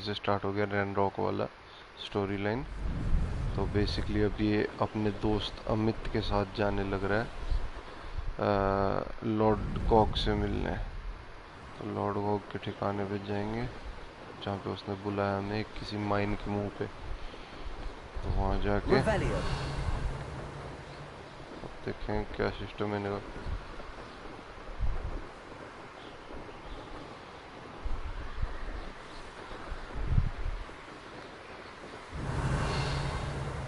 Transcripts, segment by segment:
से स्टार्ट हो गया रैनरॉक वाला स्टोरी लाइन। तो बेसिकली अब ये अपने दोस्त अमित के साथ जाने लग रहा है लॉर्ड गॉग से मिलने। तो लॉर्ड गॉग के ठिकाने पे जाएंगे जहाँ पे उसने बुलाया हमें किसी माइन के मुंह पे। तो वहाँ जाके अब देखें क्या सिस्टम है इनका।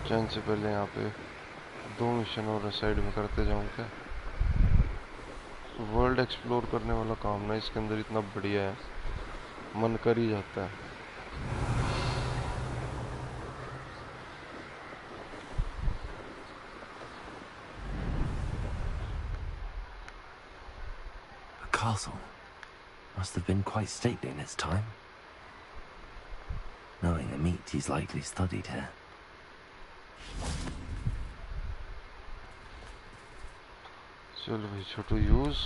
जाने से पहले यहाँ पे 2 मिशन और साइड में करते जाऊँ क्या। वर्ल्ड एक्सप्लोर करने वाला काम ना इसके अंदर इतना बढ़िया है, मन कर ही जाता है। The castle must have been quite stately in its time. Knowing Amit, he's likely studied here. चलो भाई छोटू यूज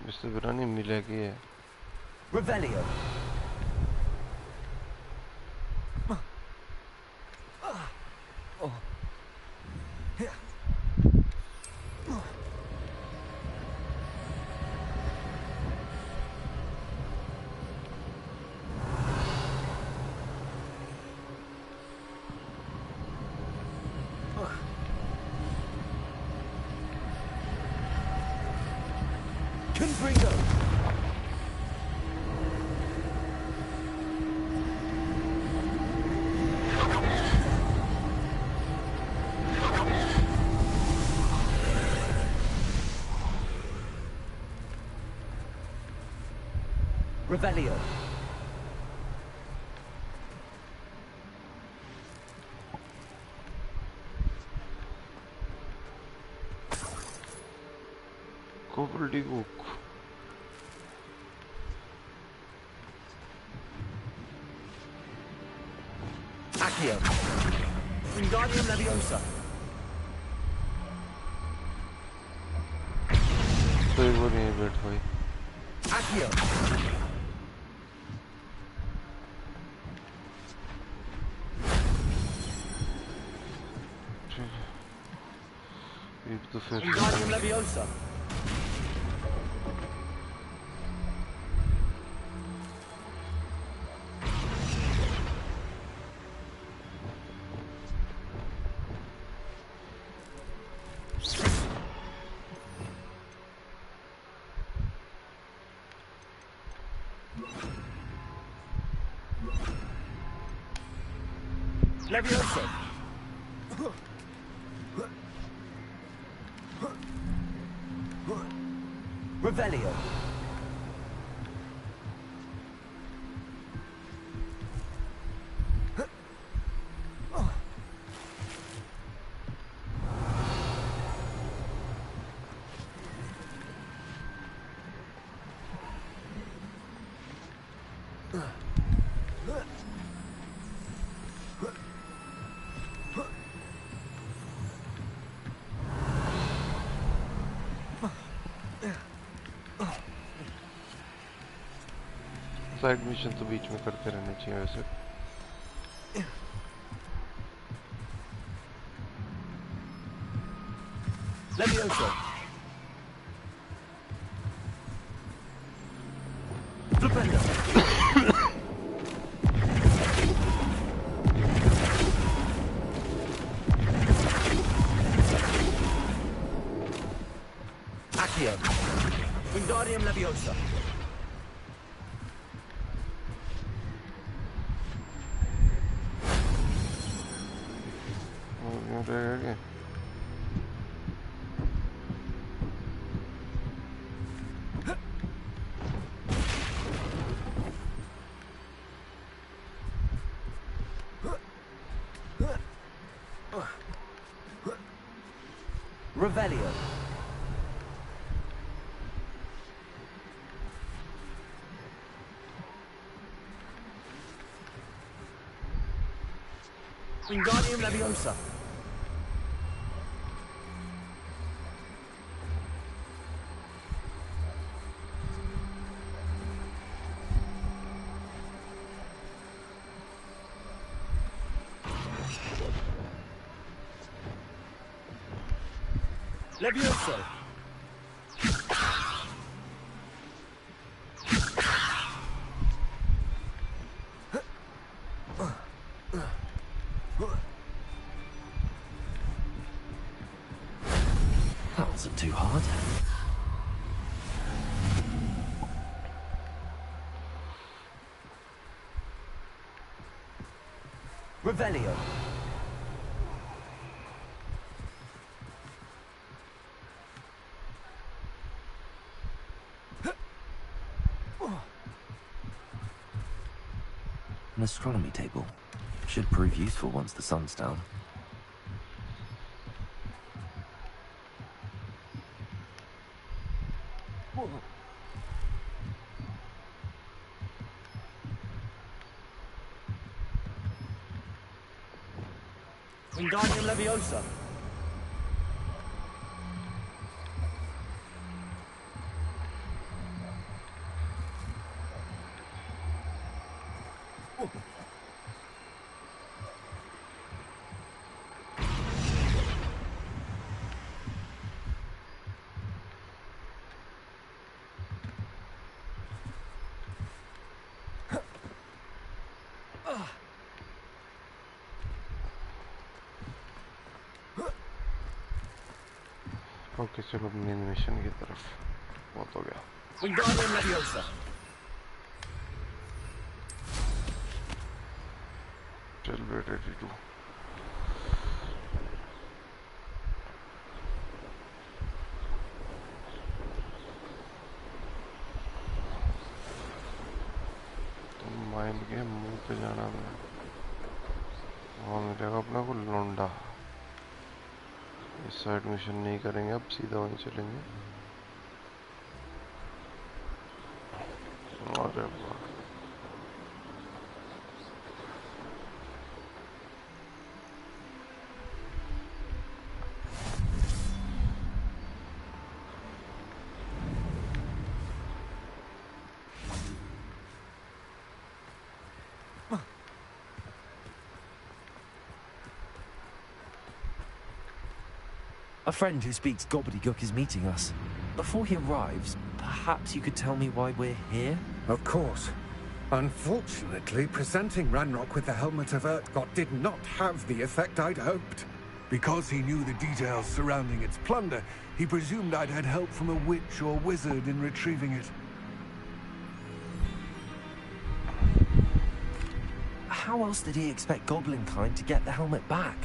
इससे बुरा नहीं मिलेगी है। Revelio. Confringo. Revelio. Gobbledegook. Accio. Wingardium Leviosa. तो एक बार यहीं बैठ भाई। Accio. एक तो फिर Wingardium Leviosa. Leviosa. Revelio. Side mission तो बीच में करते रहने चाहिए वैसे। Leviosa. Flipendo. Accio. Wingardium Leviosa. Okay. Revelio. Wingardium Leviosa. Levioso. That wasn't too hard. Revelio. An astronomy table. Should prove useful once the sun's down. Wingardium Leviosa. Okay चलो main mission की तरफ बहुत हो गया Wingardium Leviosa. चल बेटे टीटू तुम mind के मुंह पे जाना है वहाँ मिलेगा अपना को लौंडा इस साइड मिशन नहीं करेंगे अब सीधा वहीं चलेंगे अरे वाह A friend who speaks Gobbledegook is meeting us. Before he arrives, perhaps you could tell me why we're here? Of course. Unfortunately, presenting Ranrock with the Helmet of Urtkot did not have the effect I'd hoped. Because he knew the details surrounding its plunder, he presumed I'd had help from a witch or wizard in retrieving it. How else did he expect Goblinkind to get the helmet back?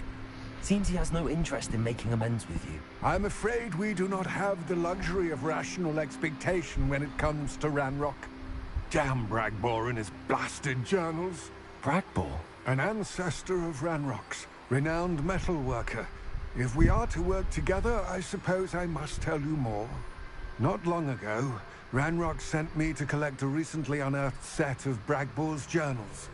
Seems he has no interest in making amends with you. I'm afraid we do not have the luxury of rational expectation when it comes to Ranrock. Damn Bragbor and his blasted journals. Bragbor? An ancestor of Ranrock's, renowned metal worker. If we are to work together, I suppose I must tell you more. Not long ago, Ranrock sent me to collect a recently unearthed set of Bragbor's journals.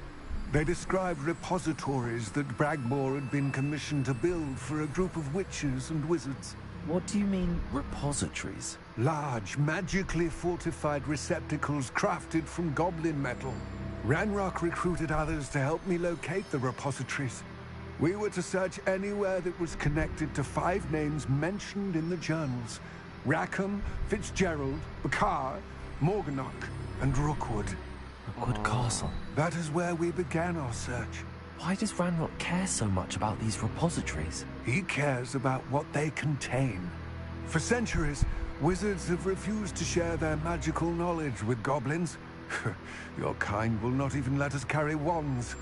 They described repositories that Bragbor had been commissioned to build for a group of witches and wizards. What do you mean, repositories? Large, magically fortified receptacles crafted from goblin metal. Ranrock recruited others to help me locate the repositories. We were to search anywhere that was connected to 5 names mentioned in the journals. Rackham, Fitzgerald, Bakar, Morganach, and Rookwood. Rookwood Castle. That is where we began our search. Why does Ranrock care so much about these repositories? He cares about what they contain. For centuries, wizards have refused to share their magical knowledge with goblins. Your kind will not even let us carry wands.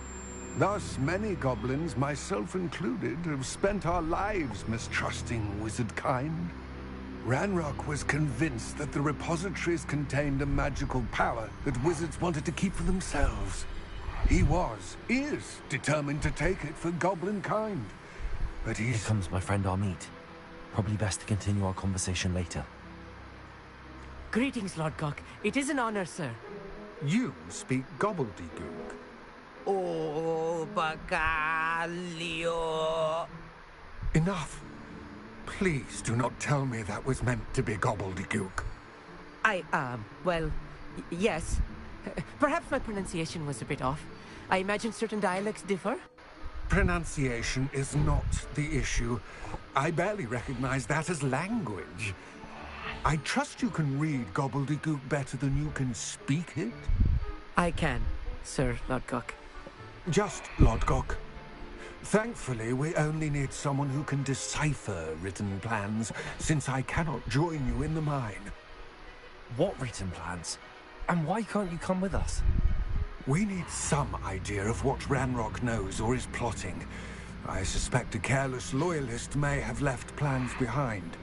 Thus, many goblins, myself included, have spent our lives mistrusting wizard kind. Ranrock was convinced that the repositories contained a magical power that wizards wanted to keep for themselves. He is determined to take it for goblin kind. But Here he's... comes my friend Amit. Probably best to continue our conversation later. Greetings, Lord Cock. It is an honor, sir. You speak Gobbledegook. Oh, Bacalio. Enough. Please do not tell me that was meant to be Gobbledegook. Well, yes. Perhaps my pronunciation was a bit off. I imagine certain dialects differ. Pronunciation is not the issue. I barely recognize that as language. I trust you can read Gobbledegook better than you can speak it? I can, Sir Lord Cock. Just Lodgok. Thankfully, we only need someone who can decipher written plans, since I cannot join you in the mine. What written plans? And why can't you come with us? We need some idea of what Ranrock knows or is plotting. I suspect a careless loyalist may have left plans behind.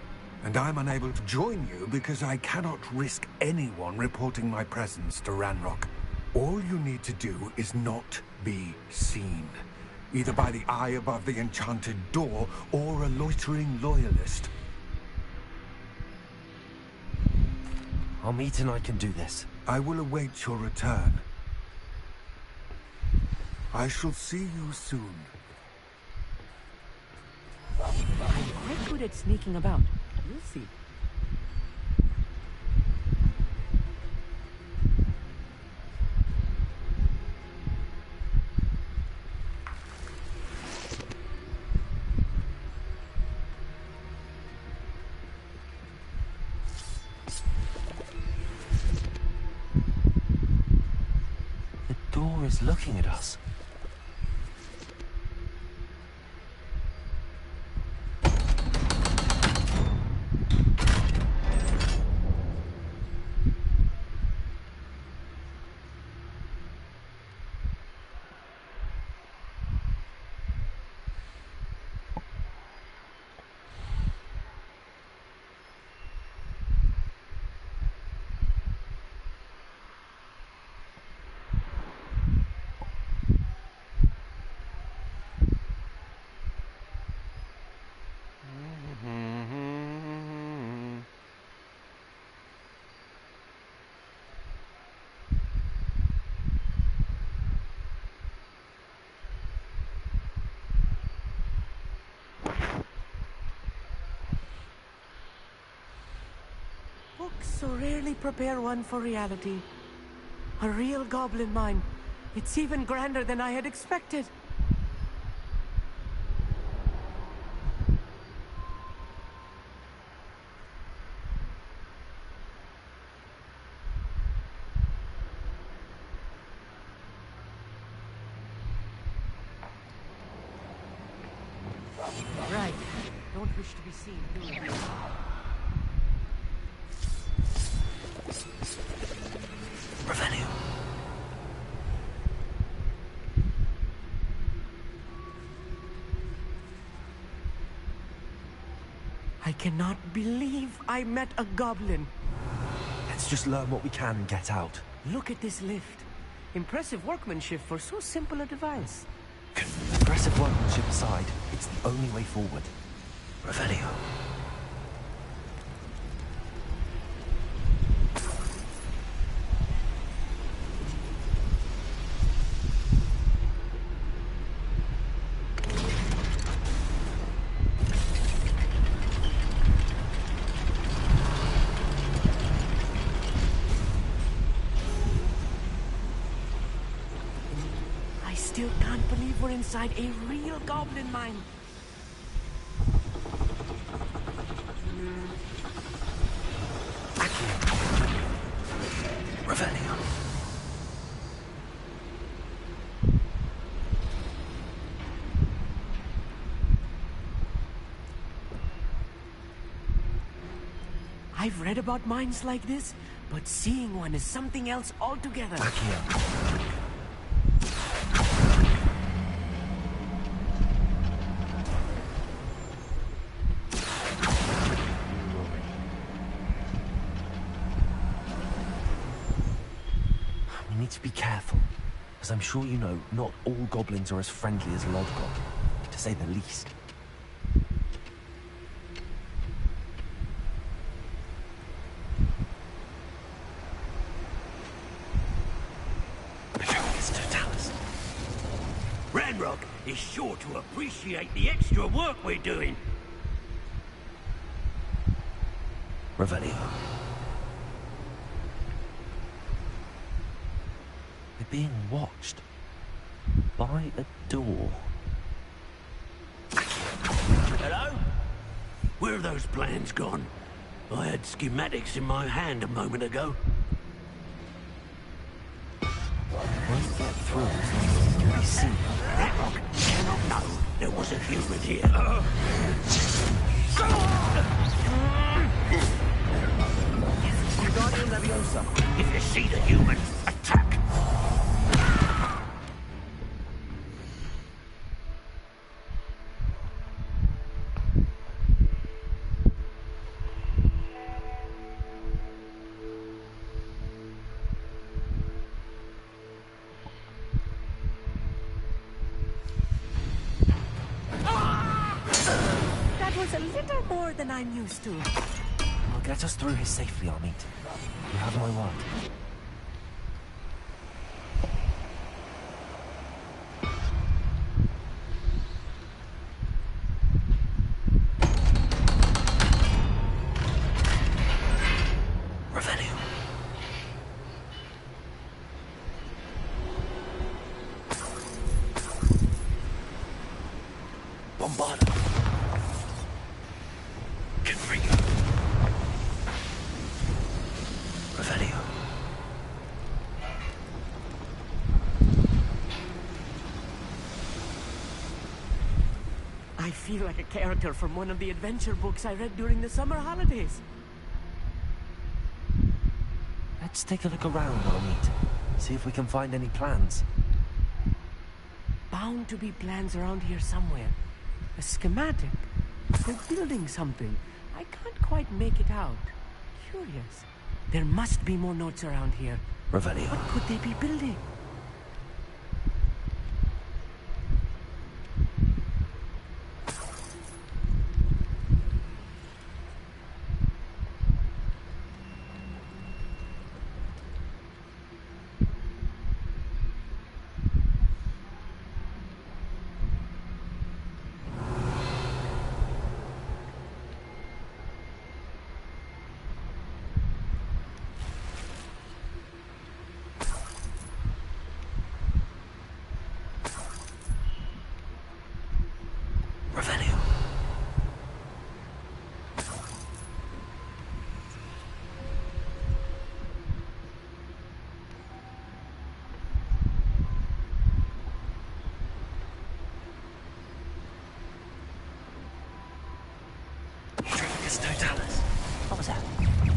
And I'm unable to join you because I cannot risk anyone reporting my presence to Ranrock. All you need to do is not be seen. Either by the eye above the enchanted door, or a loitering loyalist. Our meet and I can do this. I will await your return. I shall see you soon. I'm quite good at sneaking about. You'll see. The door is looking at us. Books so rarely prepare one for reality. A real goblin mine. It's even grander than I had expected. Right. Don't wish to be seen doing this. Revenue. I cannot believe I met a goblin. Let's just learn what we can and get out. Look at this lift. Impressive workmanship for so simple a device. Aggressive workmanship aside, it's the only way forward. Revelio. I still can't believe we're inside a real goblin mine. Revelio. I've read about mines like this, but seeing one is something else altogether. Back here. We need to be careful, as I'm sure you know, not all goblins are as friendly as Lodgok, to say the least. is sure to appreciate the extra work we're doing. Revelio. We're being watched by a door. Hello? Where are those plans gone? I had schematics in my hand a moment ago. Won't get through as long as we see. Ratlock cannot know there was a human here. Wingardium Leviosa. If you see the human, attack! That was a little more than I'm used to. Well, get us through here safely, Amit. You have my word. Revelio. Bombarda. Confringo. Revelio. I feel like a character from one of the adventure books I read during the summer holidays. Let's take a look around, Amit. See if we can find any plans. Bound to be plans around here somewhere. A schematic. They're building something. I can't quite make it out. Curious. There must be more notes around here. Revelio. What could they be building? Revelio. Trickus Totalis. What was that?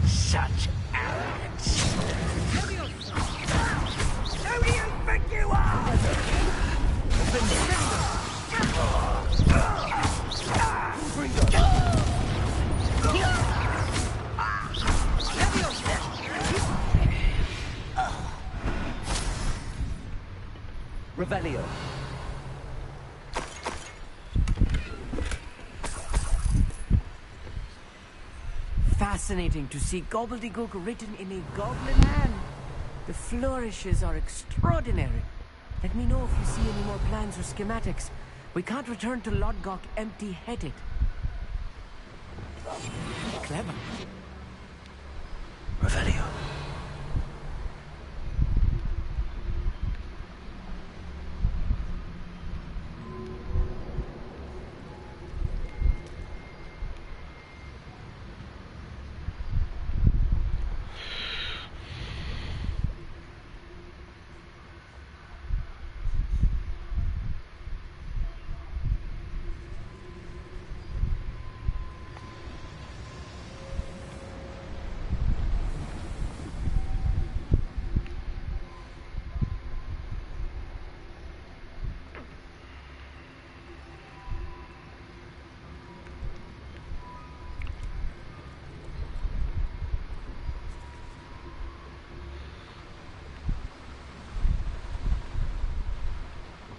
Such arrogance! Who do you think you are? Revelio. Fascinating to see Gobbledegook written in a goblin hand. The flourishes are extraordinary. Let me know if you see any more plans or schematics. We can't return to Lodgok empty-headed. Clever. Revelio.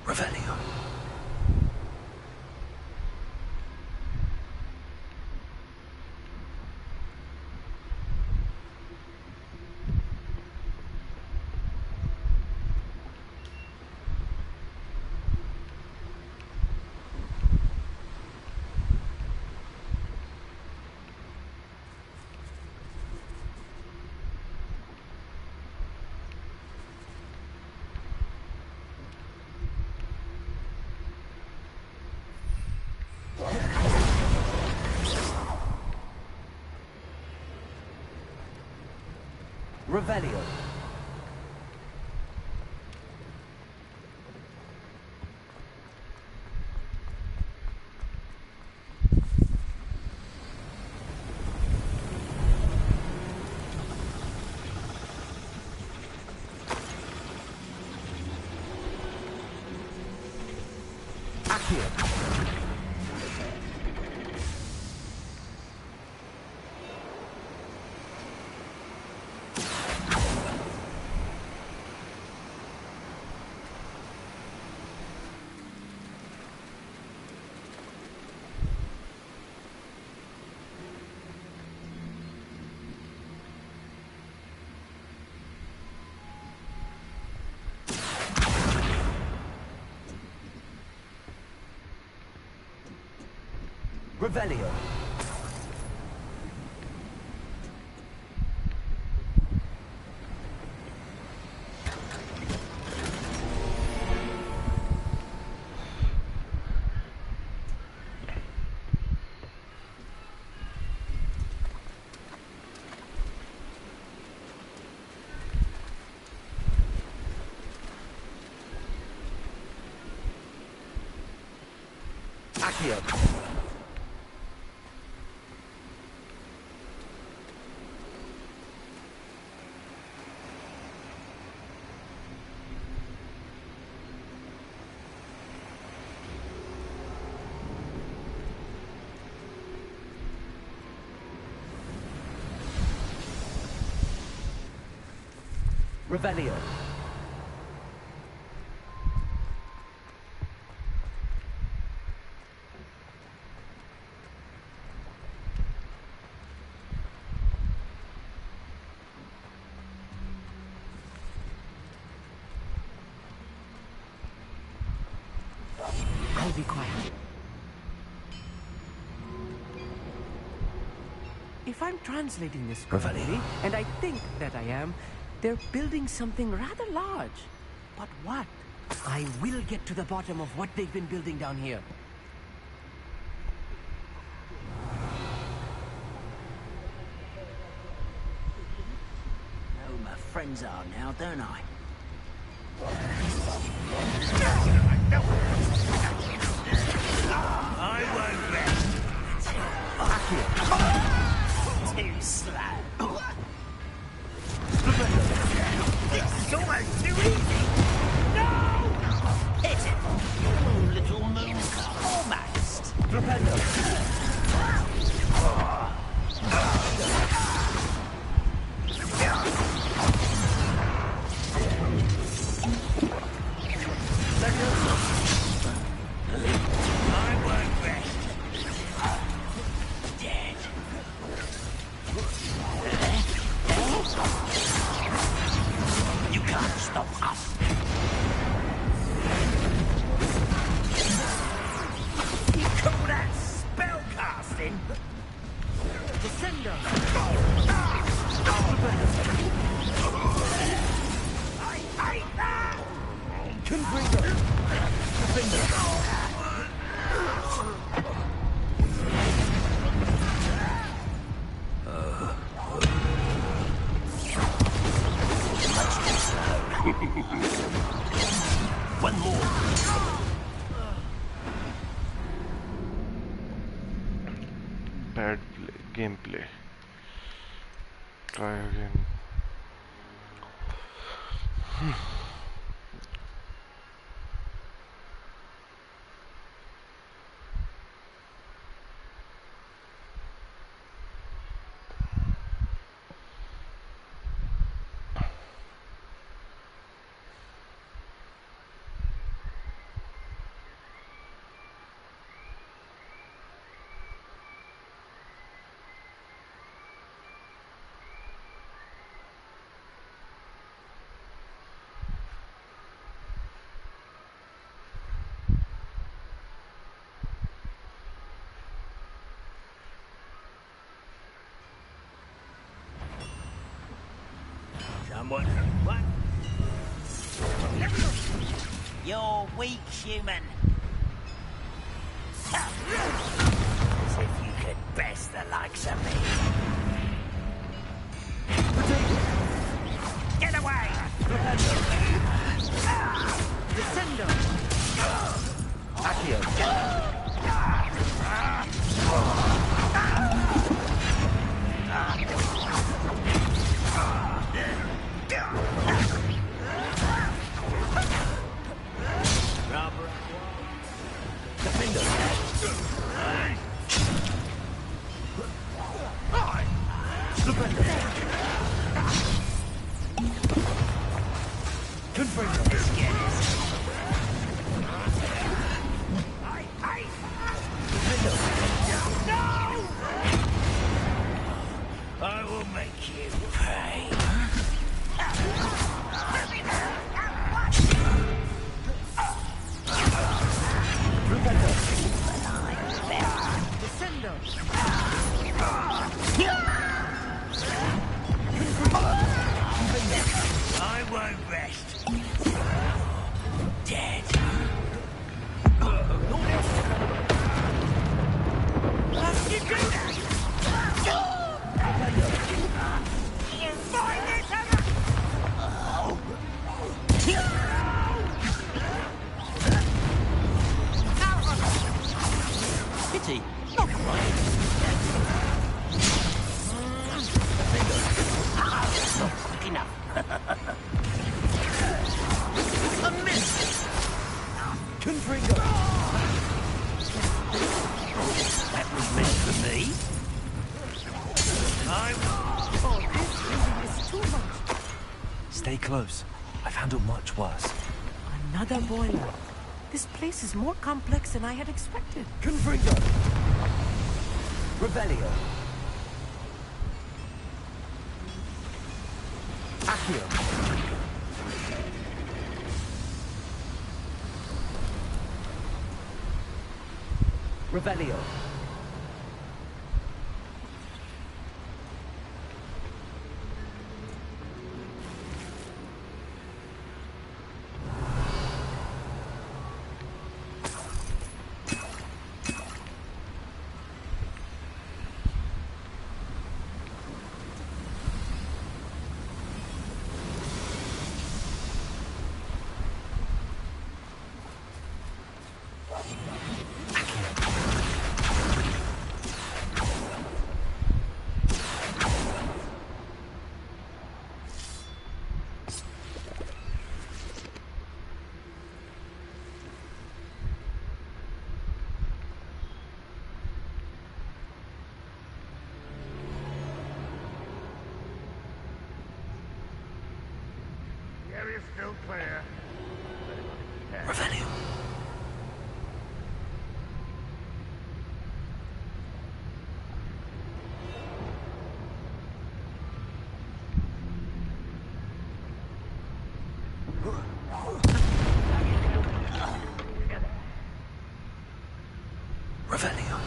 Revelio. Revelio. Revelio. Accio. Revelio. I'll be quiet. If I'm translating this correctly, and I think that I am, they're building something rather large. But what? I will get to the bottom of what they've been building down here. Know who my friends are now, don't I? I won't rest. Too slow. This is almost too easy. No! Hit it. Oh, little moon. Almost. I won't rest. Dead. You can't stop us. You call that spell casting? Descendo! I hate that! Confringo. One more. Bad gameplay. Try again. Someone. What? You're weak, human. As if you could best the likes of me. I will make you pay. I won't rest. Dead. You do that! You find this Pity. Not right. Not quick enough. A miss. Confringo. That was meant for me. Oh, this is too much. Stay close. I've handled much worse. Another boiler. This place is more complex than I had expected. Confringo. Revelio. Accio. Revelio. Area's still clear. Revelio. Revelio.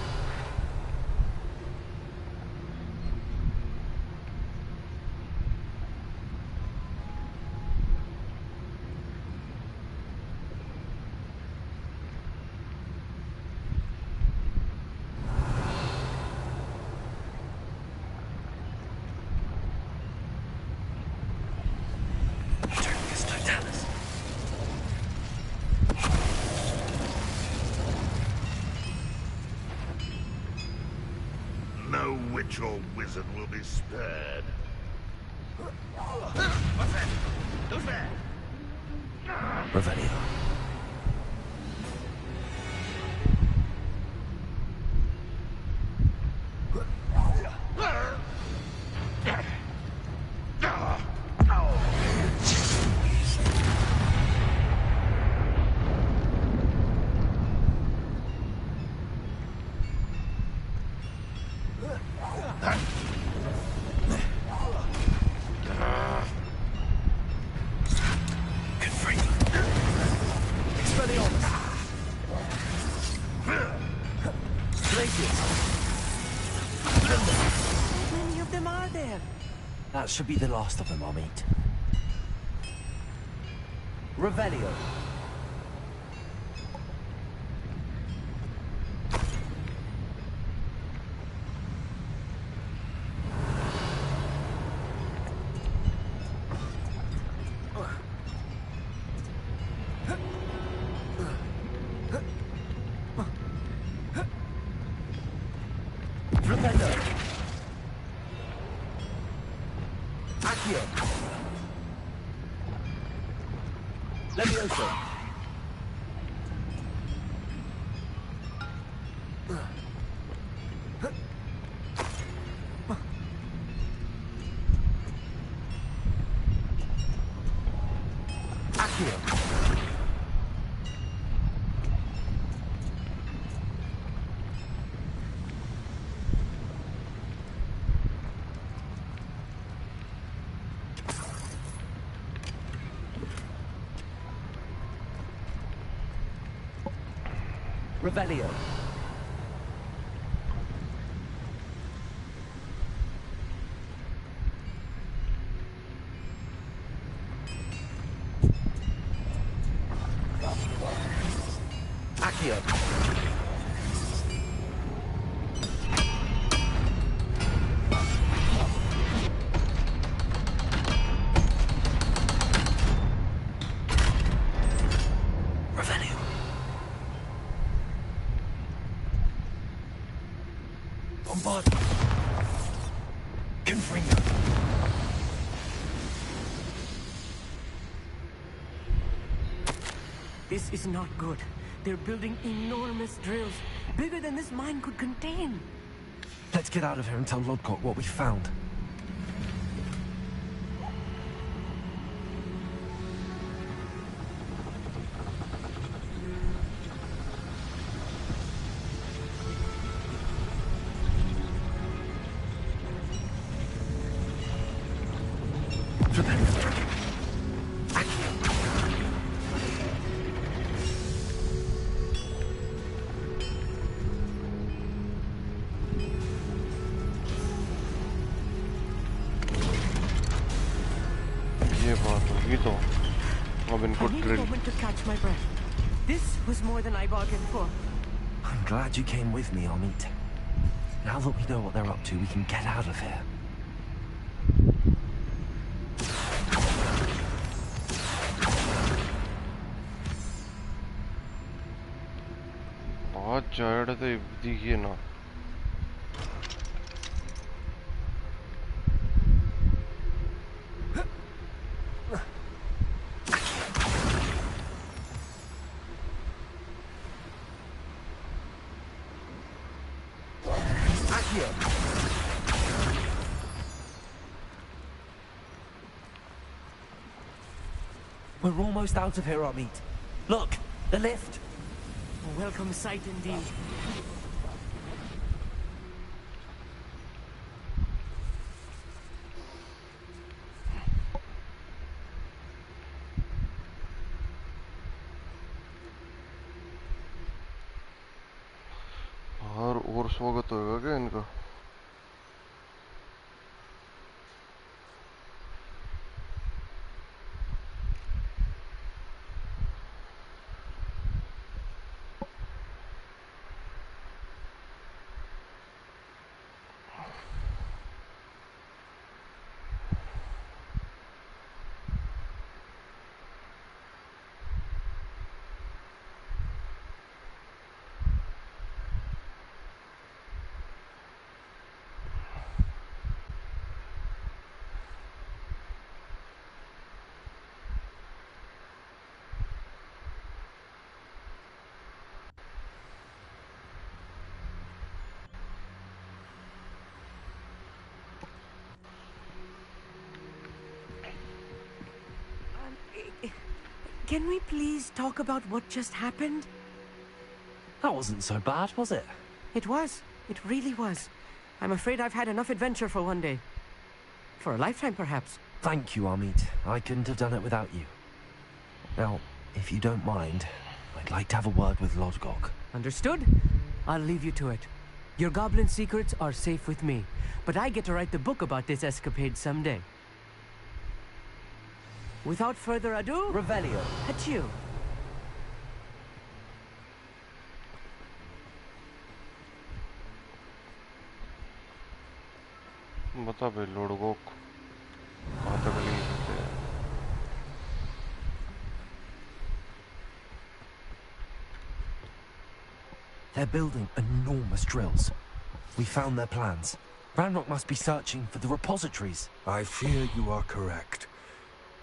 Terminus Totalis. No witch or wizard will be spared. Revelio. How many of them are there? That should be the last of them I'll meet. Revelio. Revelio. Accio. Levioso. Revelio. Accio. Revelio. Bombard. Confringo. This is not good. They're building enormous drills, bigger than this mine could contain. Let's get out of here and tell Lodgok what we found. ये बात होगी तो अब इनको I need a drill moment to catch my breath. This was more than I bargained for. I'm glad you came with me, Amit. Now that we know what they're up to, we can get out of here. बहुत जायड़ तो दिखिए ना Accio. We're almost out of here, Amit. Look, the lift. A welcome sight indeed. और स्वागत होगा क्या इनका Can we please talk about what just happened? That wasn't so bad, was it? It was. It really was. I'm afraid I've had enough adventure for one day. For a lifetime, perhaps. Thank you, Amit. I couldn't have done it without you. Now, if you don't mind, I'd like to have a word with Lodgok. Understood? I'll leave you to it. Your goblin secrets are safe with me, but I get to write the book about this escapade someday. Without further ado, Revelio. adieu. बता भाई लोडगोक कहाँ तक ले सकते हैं They're building enormous drills. We found their plans. Ranrock must be searching for the repositories. I fear you are correct.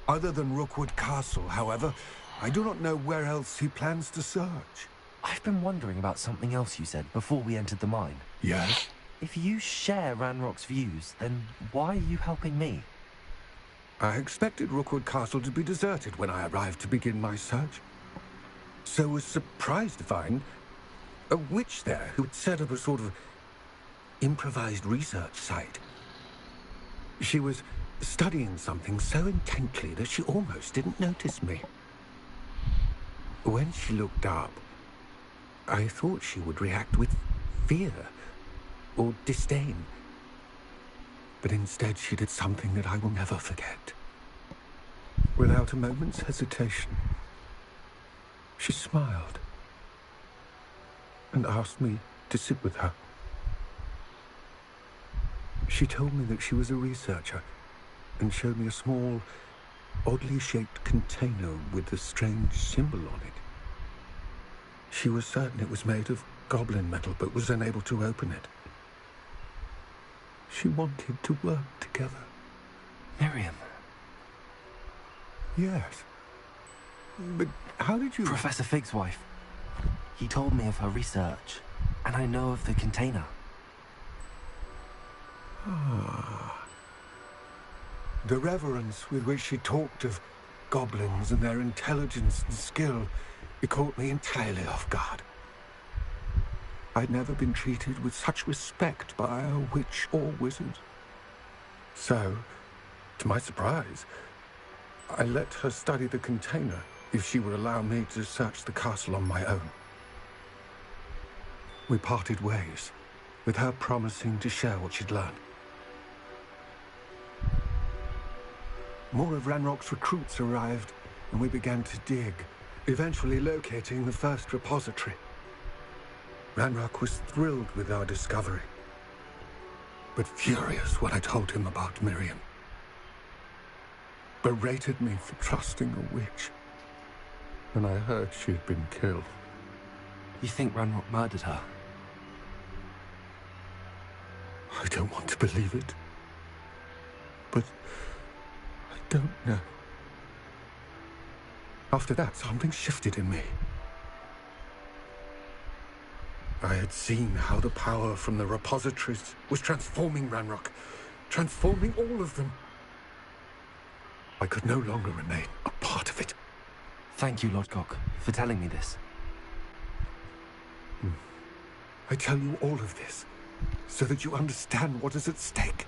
Other than Rookwood Castle, however, I do not know where else he plans to search. I've been wondering about something else you said before we entered the mine. Yes? If you share Ranrock's views, then why are you helping me? I expected Rookwood Castle to be deserted when I arrived to begin my search. So was surprised to find a witch there who had set up a sort of improvised research site. She was studying something so intently that she almost didn't notice me. When she looked up, I thought she would react with fear or disdain. But instead she did something that I will never forget. Without a moment's hesitation, she smiled and asked me to sit with her. She told me that she was a researcher and showed me a small, oddly shaped container with a strange symbol on it. She was certain it was made of goblin metal, but was unable to open it. She wanted to work together. Miriam. Yes. But how did you... Professor Fig's wife. He told me of her research, and I know of the container. The reverence with which she talked of goblins and their intelligence and skill, it caught me entirely off guard. I'd never been treated with such respect by a witch or wizard. So, to my surprise, I let her study the container if she would allow me to search the castle on my own. We parted ways, with her promising to share what she'd learned. More of Ranrock's recruits arrived, and we began to dig, eventually locating the first repository. Ranrock was thrilled with our discovery, but furious when I told him about Miriam. Berated me for trusting a witch, and I heard she'd been killed. You think Ranrock murdered her? I don't want to believe it, but I don't know. After that, something shifted in me. I had seen how the power from the repositories was transforming Ranrock, transforming all of them. I could no longer remain a part of it. Thank you, Lodgok, for telling me this. I tell you all of this so that you understand what is at stake.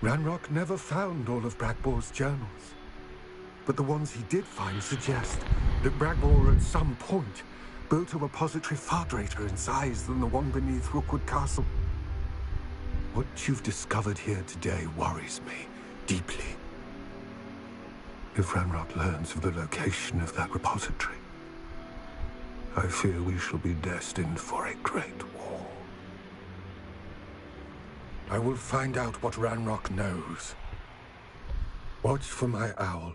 Ranrock never found all of Bragbor's journals, but the ones he did find suggest that Bragbor at some point built a repository far greater in size than the one beneath Rookwood Castle. What you've discovered here today worries me deeply. If Ranrock learns of the location of that repository, I fear we shall be destined for a great war. I will find out what Ranrock knows. Watch for my owl.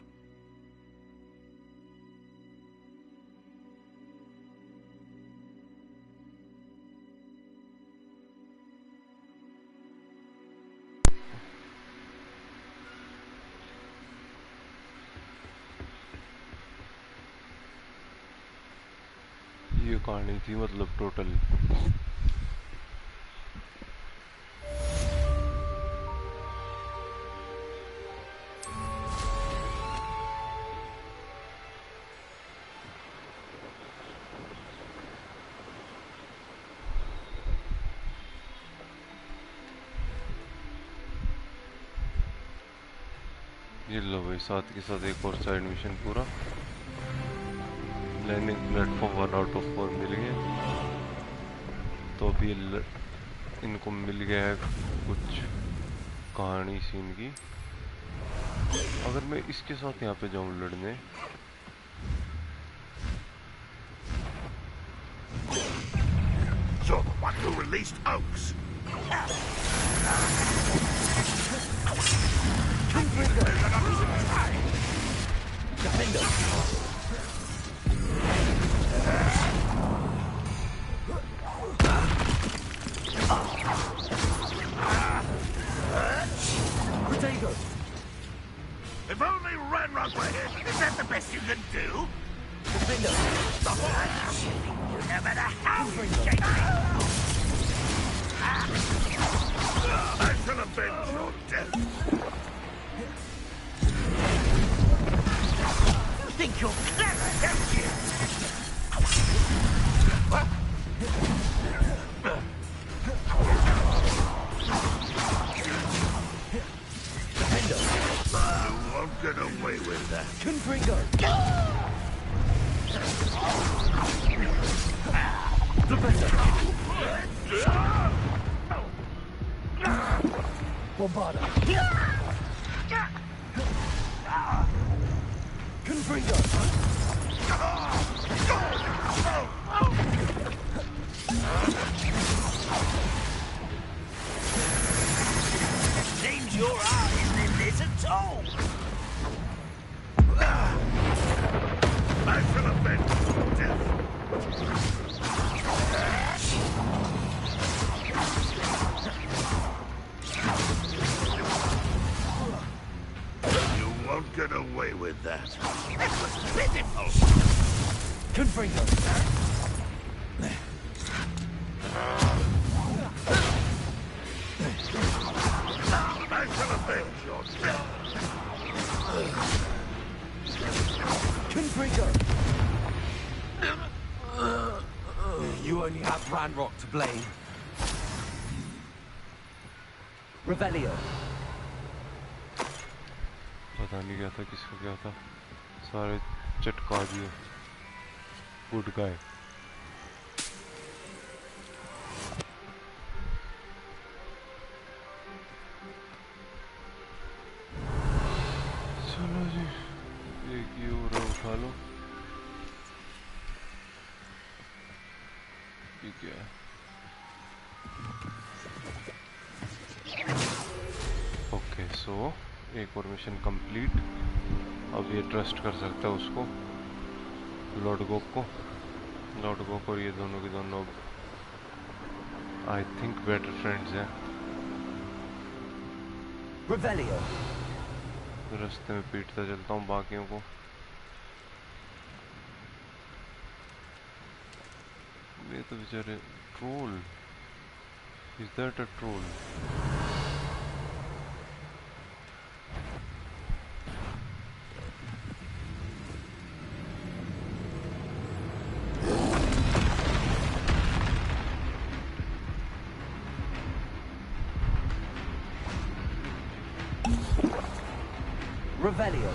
ये कहानी थी मतलब total ये लो भाई साथ के साथ एक और साइड मिशन पूरा लैंडिंग प्लेटफॉर्म 1 आउट ऑफ 4 मिल गए तो अभी इनको मिल गया है कुछ कहानी सीन की अगर मैं इसके साथ यहाँ पे जाऊँ लड़ने You're the one who released Oaks. If only Ranrock were here. Is that the best you can do? No matter how you shake me. I shall avenge your death. You think you're clever, don't you? What? You won't get away with that. Confringo! Bombarda. Confringo. Seems your heart isn't in this at all. I shall avenge death. You won't get away with that. That was pitiful. Confringo. I shall avenge your death. Confringo. You only have Ranrock to blame. Revelio. पता नहीं क्या था किसका क्या था सारे चटका दिए गुड गाय चलो जी एक ये उरा उठा लो ये क्या है ओके सो एक और मिशन कंप्लीट अब ये ट्रस्ट कर सकता है उसको लॉर्ड गोक और ये दोनों के दोनों आई थिंक बेटर फ्रेंड्स हैं Revelio. रास्ते में पीटता चलता हूँ बाकियों को ये तो बेचारे troll is that a troll Revelio.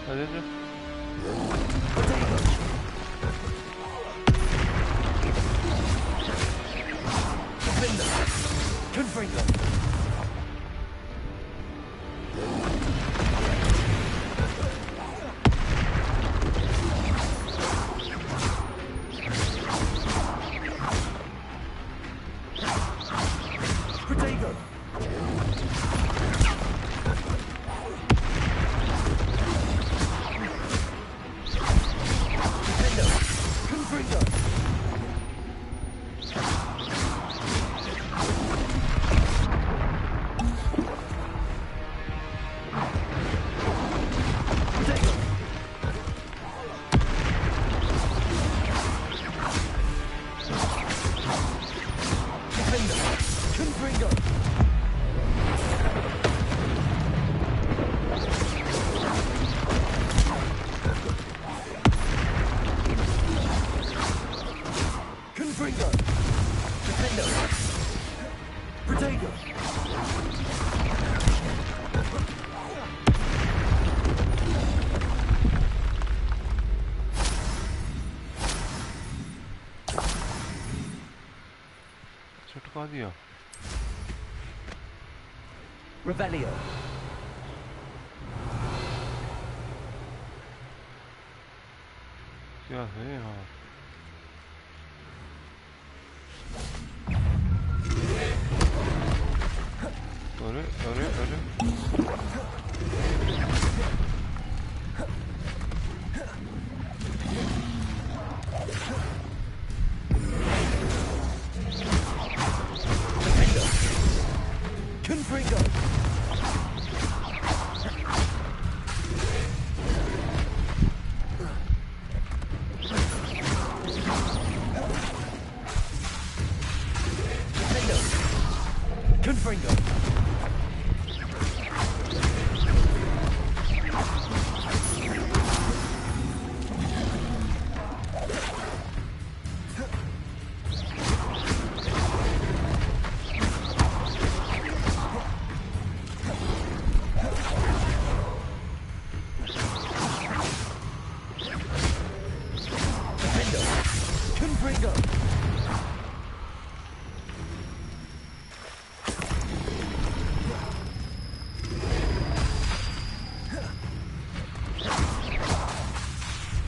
अरे Confringo. Confringo. लगा दिया। Revelio. क्या है यहाँ? अरे अरे अरे Confringo. Confringo. Confringo.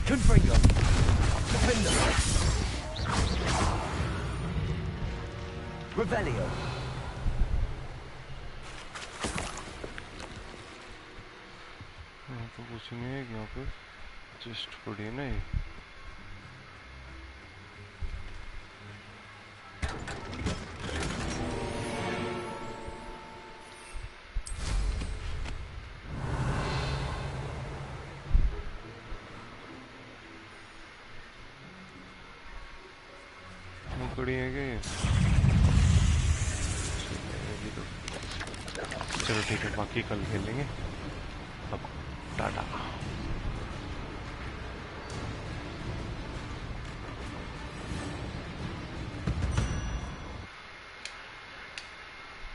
Confringo. Defender. Revelio. यहाँ तो कुछ नहीं है, यहाँ पे चेस्ट पड़ी है ना ये। पड़ी है क्या ये? चलो ठीक है, बाकी कल खेलेंगे।